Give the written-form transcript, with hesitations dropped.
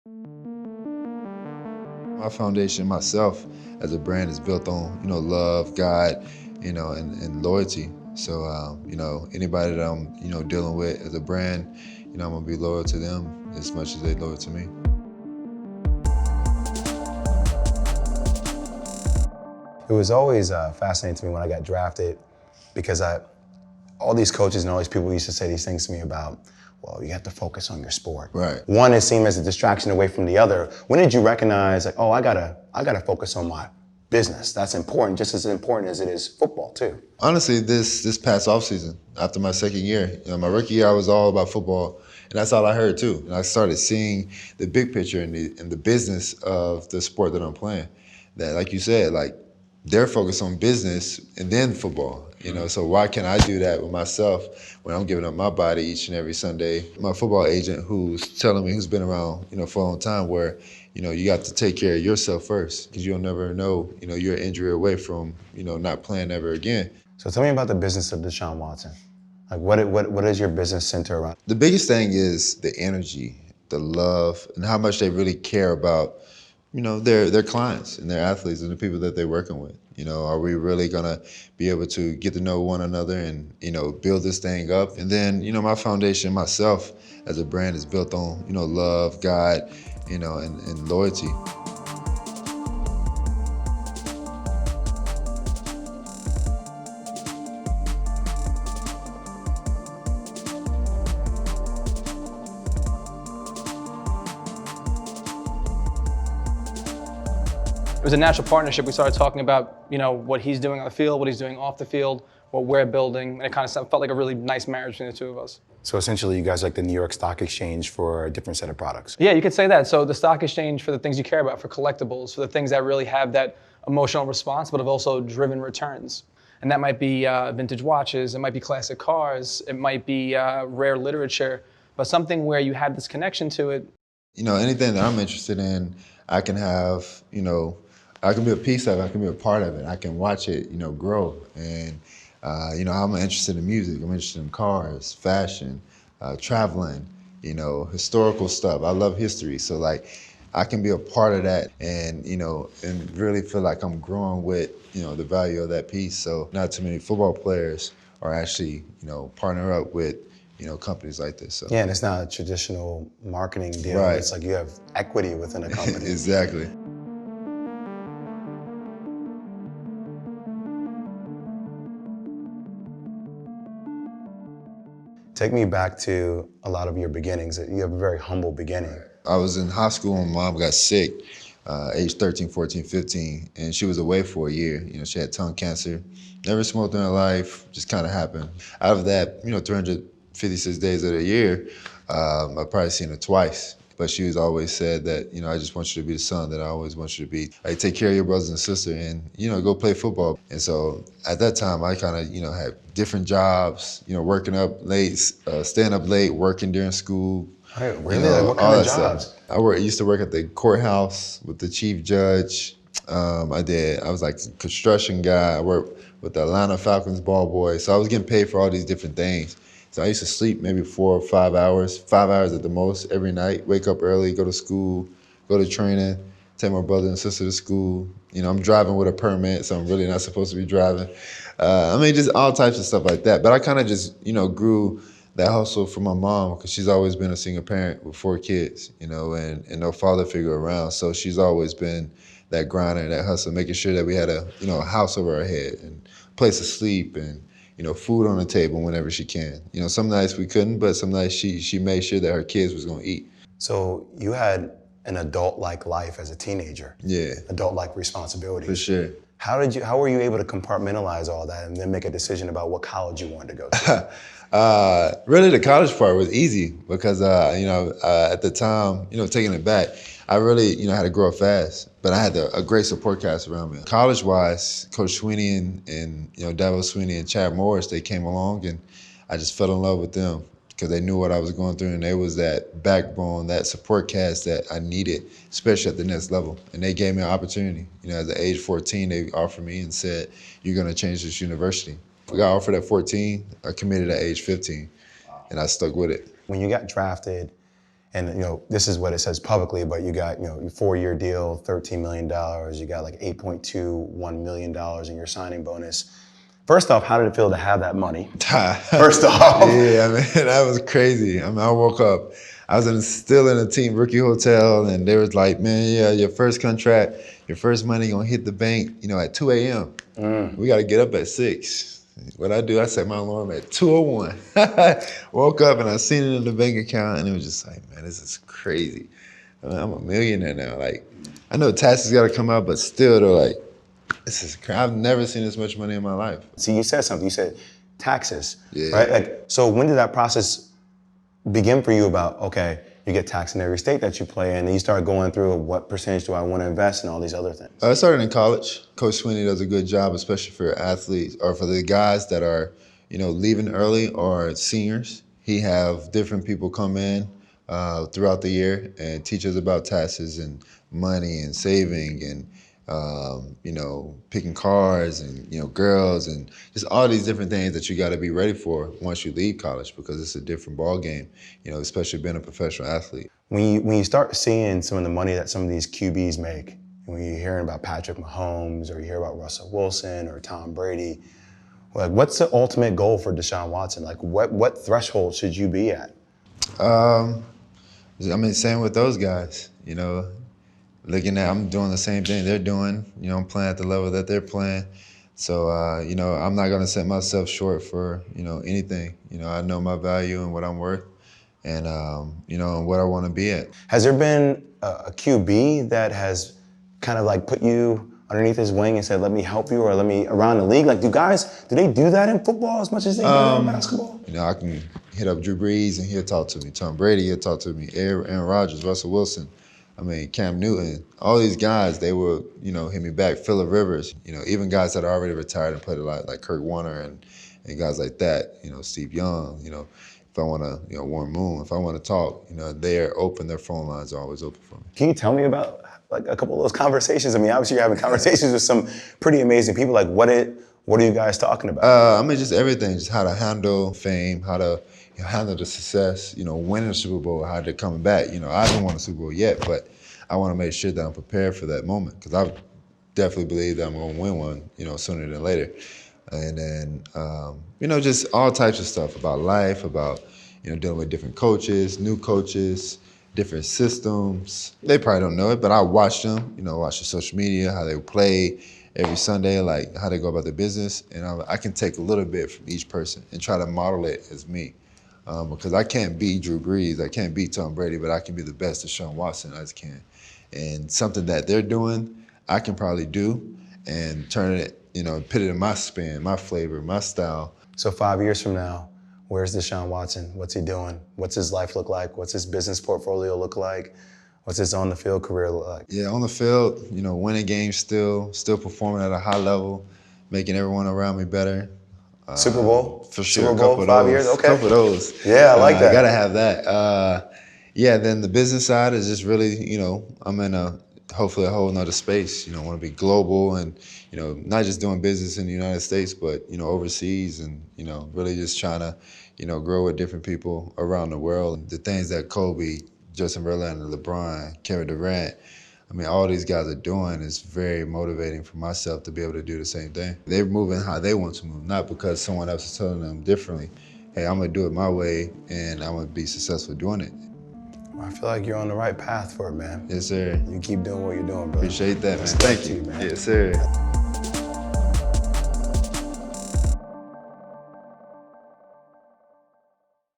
My foundation myself as a brand is built on, love, God, and loyalty. So, anybody that I'm, dealing with as a brand, I'm gonna be loyal to them as much as they're loyal to me. It was always fascinating to me when I got drafted because all these coaches and all these people used to say these things to me about, well, you have to focus on your sport. Right. One, it seemed as a distraction away from the other. When did you recognize, like, oh, I gotta focus on my business? That's important, just as important as it is football too. Honestly, this past offseason, after my second year, my rookie year, I was all about football, and that's all I heard too. And I started seeing the big picture and the business of the sport that I'm playing. That, like you said, like they're focused on business and then football. So why can't I do that with myself when I'm giving up my body each and every Sunday? My football agent, who's telling me, who's been around, for a long time, where you got to take care of yourself first, because you'll never know, you're an injury away from, not playing ever again. So tell me about the business of Deshaun Watson. Like, what is your business center around? The biggest thing is the energy, the love, and how much they really care about, their clients and their athletes and the people that they're working with. Are we really gonna be able to get to know one another and, build this thing up? And then, my foundation myself as a brand is built on, love, God, and loyalty. It was a natural partnership. We started talking about, what he's doing on the field, what he's doing off the field, what we're building, and it kind of felt like a really nice marriage between the two of us. So essentially, you guys are like the New York Stock Exchange for a different set of products. Yeah, you could say that. So the stock exchange for the things you care about, for collectibles, for the things that really have that emotional response, but have also driven returns. And that might be vintage watches, it might be classic cars, it might be rare literature, but something where you have this connection to it. Anything that I'm interested in, I can have, I can be a piece of it, I can be a part of it, I can watch it, grow. And, I'm interested in music, I'm interested in cars, fashion, traveling, historical stuff. I love history. So like, I can be a part of that and, and really feel like I'm growing with, the value of that piece. So not too many football players are actually, partner up with, companies like this. So. Yeah, and it's not a traditional marketing deal. Right. It's like you have equity within a company. Exactly. Take me back to a lot of your beginnings. You have a very humble beginning. I was in high school when mom got sick, age 13, 14, 15, and she was away for a year. She had tongue cancer. Never smoked in her life, just kind of happened. Out of that, 356 days of the year, I've probably seen her twice. But she was always said that, I just want you to be the son that I always want you to be. Like, take care of your brothers and sister and, go play football. And so at that time, I kind of, had different jobs, working up late, staying up late, working during school. Right, really? Like, what kind of jobs? Stuff. I used to work at the courthouse with the chief judge. I was like a construction guy. I worked with the Atlanta Falcons ball boy. So I was getting paid for all these different things. So I used to sleep maybe 4 or 5 hours, 5 hours at the most every night, wake up early, go to school, go to training, take my brother and sister to school. I'm driving with a permit, so I'm really not supposed to be driving. Just all types of stuff like that. But I kind of just, grew that hustle from my mom because she's always been a single parent with 4 kids, and no father figure around. So she's always been that grinder, that hustle, making sure that we had a, a house over our head and place to sleep and, food on the table whenever she can. Some nights we couldn't, but some nights she made sure that her kids was gonna eat. So you had an adult-like life as a teenager. Yeah. Adult-like responsibilities. For sure. How were you able to compartmentalize all that and then make a decision about what college you wanted to go to? Really, the college part was easy because, at the time, taking it back, I really, had to grow up fast, but I had a great support cast around me. College-wise, Coach Sweeney and Davo Sweeney and Chad Morris, they came along and I just fell in love with them because they knew what I was going through and they was that backbone, that support cast that I needed, especially at the next level. And they gave me an opportunity. At the age 14, they offered me and said, you're gonna change this university. I got offered at 14, I committed at age 15, and I stuck with it. When you got drafted and this is what it says publicly, but you got your 4-year deal, $13 million. You got like $8.21 million in your signing bonus. First off, how did it feel to have that money? First off. Yeah, man, that was crazy. I mean, I woke up, I was still in a team rookie hotel, and they was like, man, yeah, your first contract, your first money gonna hit the bank, at 2 a.m. We gotta get up at 6. What I do, I set my alarm at 2:01. Woke up and I seen it in the bank account, and it was just like, man, this is crazy. I mean, I'm a millionaire now. Like, I know taxes gotta come out, but still, though, like, this is crazy. I've never seen this much money in my life. See, you said something. You said taxes, Yeah. right? Like, so when did that process begin for you about, okay, you get taxed in every state that you play in, and you start going through what percentage do I want to invest in all these other things? I started in college. Coach Sweeney does a good job, especially for athletes or for the guys that are, leaving early or seniors. He have different people come in throughout the year and teach us about taxes and money and saving and picking cars and, girls and just all these different things that you got to be ready for once you leave college, because it's a different ball game, especially being a professional athlete. When you start seeing some of the money that some of these QBs make, when you're hearing about Patrick Mahomes or you hear about Russell Wilson or Tom Brady, like, what's the ultimate goal for Deshaun Watson? Like, what threshold should you be at? Same with those guys, looking at, I'm doing the same thing they're doing. I'm playing at the level that they're playing. So, I'm not going to set myself short for, anything. I know my value and what I'm worth and, and what I want to be at. Has there been a QB that has kind of like put you underneath his wing and said, let me help you or let me around the league? Like, do they do that in football as much as they do in basketball? I can hit up Drew Brees and he'll talk to me. Tom Brady, he'll talk to me. Aaron Rodgers, Russell Wilson. Cam Newton, all these guys, they will, hit me back. Phillip Rivers, even guys that are already retired and played a lot, like Kurt Warner and guys like that, Steve Young, if I want to, Warren Moon, if I want to talk, they're open, their phone lines are always open for me. Can you tell me about like a couple of those conversations? Obviously you're having conversations with some pretty amazing people. Like, what are you guys talking about? Just everything, just how to handle fame, how to handle the success, winning a Super Bowl, how they're coming back. I haven't won a Super Bowl yet, but I want to make sure that I'm prepared for that moment, because I definitely believe that I'm going to win one, sooner than later. And then, just all types of stuff about life, about, dealing with different coaches, new coaches, different systems. They probably don't know it, but I watch them, watch the social media, how they play every Sunday, like how they go about their business. And I can take a little bit from each person and try to model it as me. Because I can't be Drew Brees, I can't be Tom Brady, but I can be the best Deshaun Watson I just can. And something that they're doing, I can probably do and turn it, put it in my spin, my flavor, my style. So 5 years from now, where's Deshaun Watson? What's he doing? What's his life look like? What's his business portfolio look like? What's his on-the-field career look like? Yeah, on the field, winning games still performing at a high level, making everyone around me better. Super Bowl? For sure. Super Bowl, 5 years? Okay. A couple of those. Yeah, I like that. I gotta have that. Then the business side is just really, I'm in hopefully a whole nother space. I want to be global and, not just doing business in the United States, but, overseas and, really just trying to, grow with different people around the world. The things that Kobe, Justin Verlander, LeBron, Kevin Durant, all these guys are doing is very motivating for myself to be able to do the same thing. They're moving how they want to move, not because someone else is telling them differently. Hey, I'm gonna do it my way and I'm gonna be successful doing it. I feel like you're on the right path for it, man. Yes, sir. You keep doing what you're doing, bro. Appreciate that, man. Thank Thank you, man. Yes, sir.